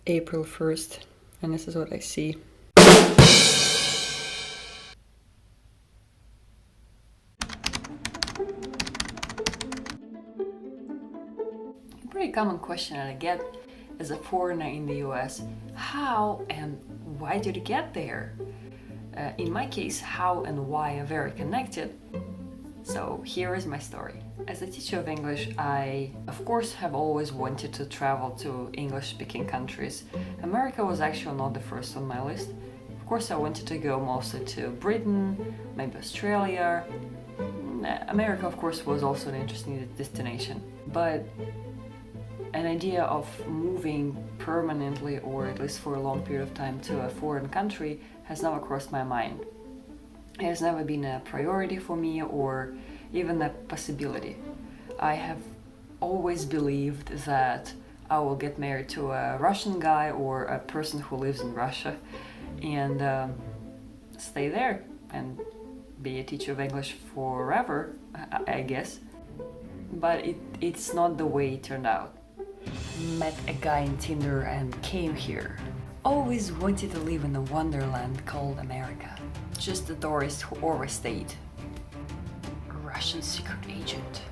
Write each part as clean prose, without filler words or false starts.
April 1st, and this is what I see. A pretty common question that I get as a foreigner in the US: how and why did you get there? In my case, how and why are very connected. So here is my story. As a teacher of English, I, of course, have always wanted to travel to English-speaking countries. America was actually not the first on my list. Of course, I wanted to go mostly to Britain, maybe Australia. America, of course, was also an interesting destination. But an idea of moving permanently, or at least for a long period of time, to a foreign country has never crossed my mind. It has never been a priority for me or even a possibility. I have always believed that I will get married to a Russian guy or a person who lives in Russia and stay there and be a teacher of English forever, I guess. But it's not the way it turned out. Met a guy in Tinder and came here. Always wanted to live in a wonderland called America. Just the tourist who overstayed. Russian secret agent.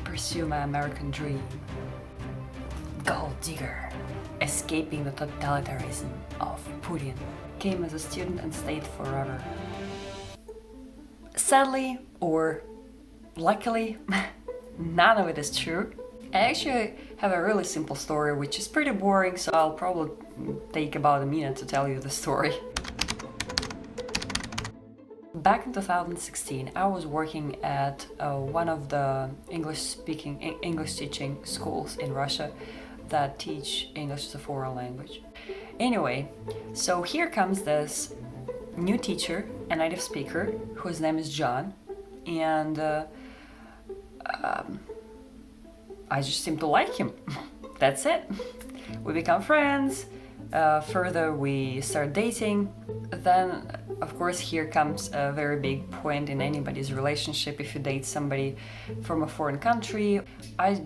Pursue my American dream. Gold digger. Escaping the totalitarianism of Putin. Came as a student and stayed forever. Sadly, or luckily, none of it is true. I actually have a really simple story, which is pretty boring, so I'll probably take about a minute to tell you the story. Back in 2016, I was working at one of the English teaching schools in Russia that teach English as a foreign language. Anyway, so here comes this new teacher, a native speaker, whose name is John, and I just seem to like him. That's it. We become friends. Further, we start dating. Then, of course, here comes a very big point in anybody's relationship. If you date somebody from a foreign country, I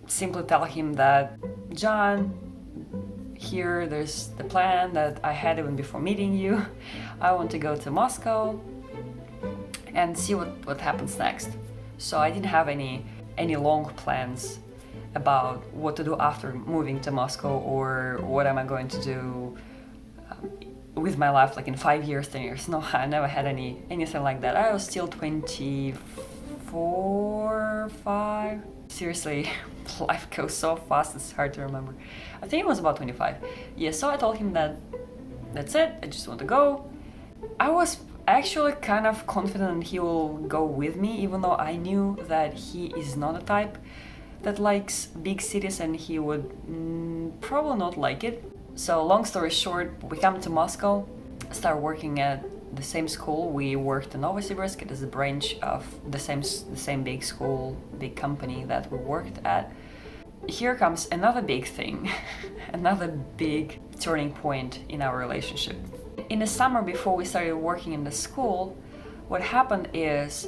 simply tell him that, John, here there's the plan that I had even before meeting you. I want to go to Moscow and see what happens next. So I didn't have any long plans about what to do after moving to Moscow or what am I going to do with my life, like in 5 years, 10 years. No, I never had anything like that. I was still 24, 5. Seriously, life goes so fast, it's hard to remember. I think it was about 25. Yeah, so I told him that that's it, I just want to go. I was actually kind of confident he will go with me, even though I knew that he is not a type that likes big cities and he would probably not like it. So long story short, we come to Moscow, start working at the same school. We worked in Novosibirsk. It is a branch of the same big school, big company that we worked at. Here comes another big thing, another big turning point in our relationship. In the summer before we started working in the school, what happened is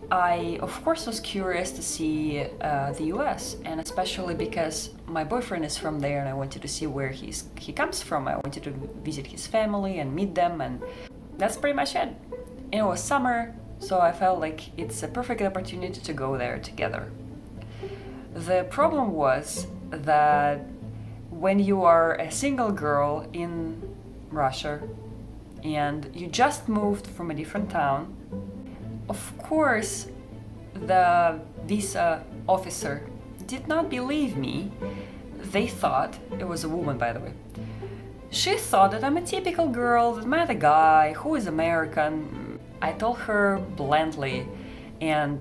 I, of course, was curious to see the US, and especially because my boyfriend is from there and I wanted to see where he comes from. I wanted to visit his family and meet them, and that's pretty much it. And it was summer, so I felt like it's a perfect opportunity to go there together. The problem was that when you are a single girl in Russia and you just moved from a different town, of course, the visa officer did not believe me. They thought, it was a woman by the way, she thought that I'm a typical girl that met a guy who is American. I told her bluntly and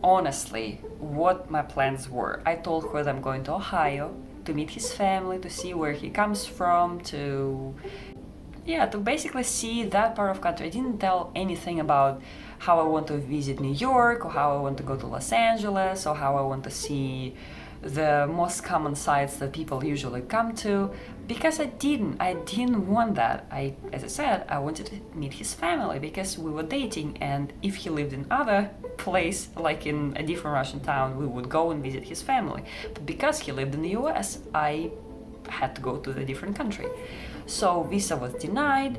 honestly what my plans were. I told her that I'm going to Ohio to meet his family, to see where he comes from, to basically see that part of country. I didn't tell anything about how I want to visit New York or how I want to go to Los Angeles or how I want to see the most common sites that people usually come to, because I didn't want that. As I said, I wanted to meet his family because we were dating, and if he lived in other place, like in a different Russian town, we would go and visit his family. But because he lived in the US, I had to go to a different country. So visa was denied,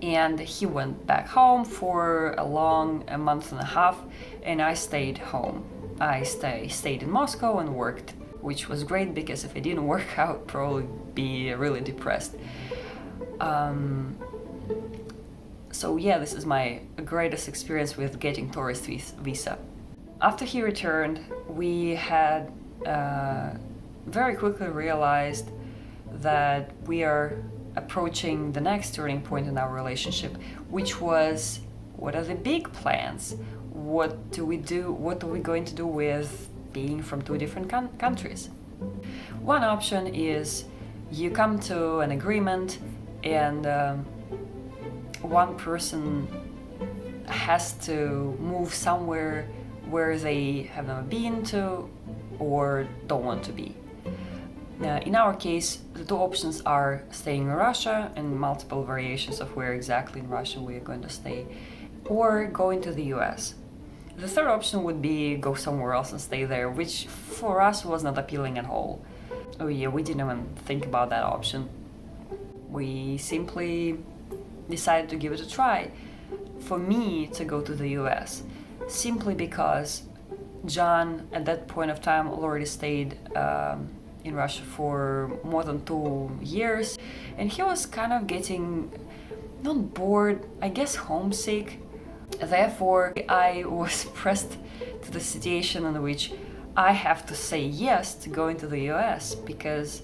and he went back home for a month and a half, and I stayed home. I stayed in Moscow and worked, which was great because if it didn't work out, I'd probably be really depressed. So yeah, this is my greatest experience with getting tourist visa. After he returned, we had very quickly realized that we are approaching the next turning point in our relationship, which was, what are the big plans? What do we do? What are we going to do with being from two different countries? One option is you come to an agreement and one person has to move somewhere where they have never been to or don't want to be. In our case, the two options are staying in Russia and multiple variations of where exactly in Russia we are going to stay, or going to the US. The third option would be go somewhere else and stay there, which for us was not appealing at all. Oh yeah, we didn't even think about that option. We simply decided to give it a try. For me to go to the US, simply because John at that point of time already stayed in Russia for more than 2 years, and he was kind of getting not bored, I guess homesick. Therefore, I was pressed to the situation in which I have to say yes to going to the US because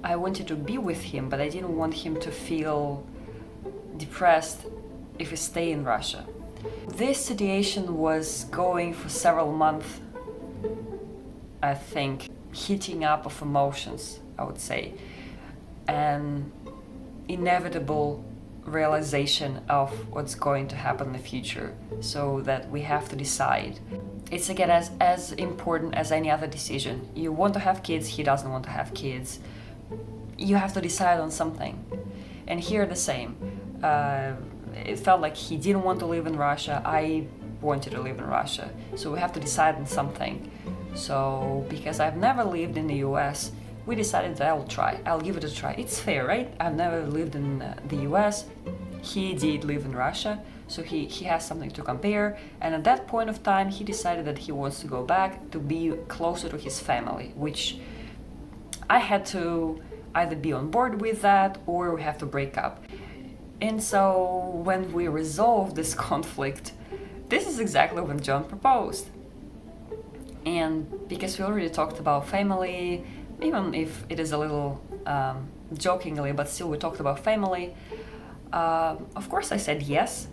I wanted to be with him, but I didn't want him to feel depressed if we stay in Russia. This situation was going for several months, I think, heating up of emotions, I would say, and inevitable realization of what's going to happen in the future, so that we have to decide. It's again as important as any other decision. You want to have kids, he doesn't want to have kids. You have to decide on something. And here the same. It felt like he didn't want to live in Russia, I wanted to live in Russia. So we have to decide on something. So, because I've never lived in the US, we decided that I'll give it a try. It's fair, right? I've never lived in the US. He did live in Russia, so he has something to compare. And at that point of time, he decided that he wants to go back to be closer to his family, which I had to either be on board with that or we have to break up. And so when we resolved this conflict, this is exactly when John proposed. And because we already talked about family, even if it is a little jokingly, but still we talked about family, of course I said yes,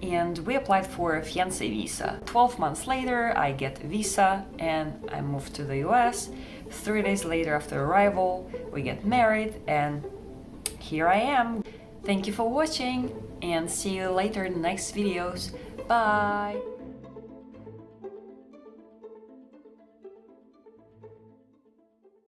and we applied for a fiancé visa. 12 months later, I get a visa and I moved to the US. 3 days later after arrival, we get married, and here I am. Thank you for watching, and see you later in the next videos. Bye!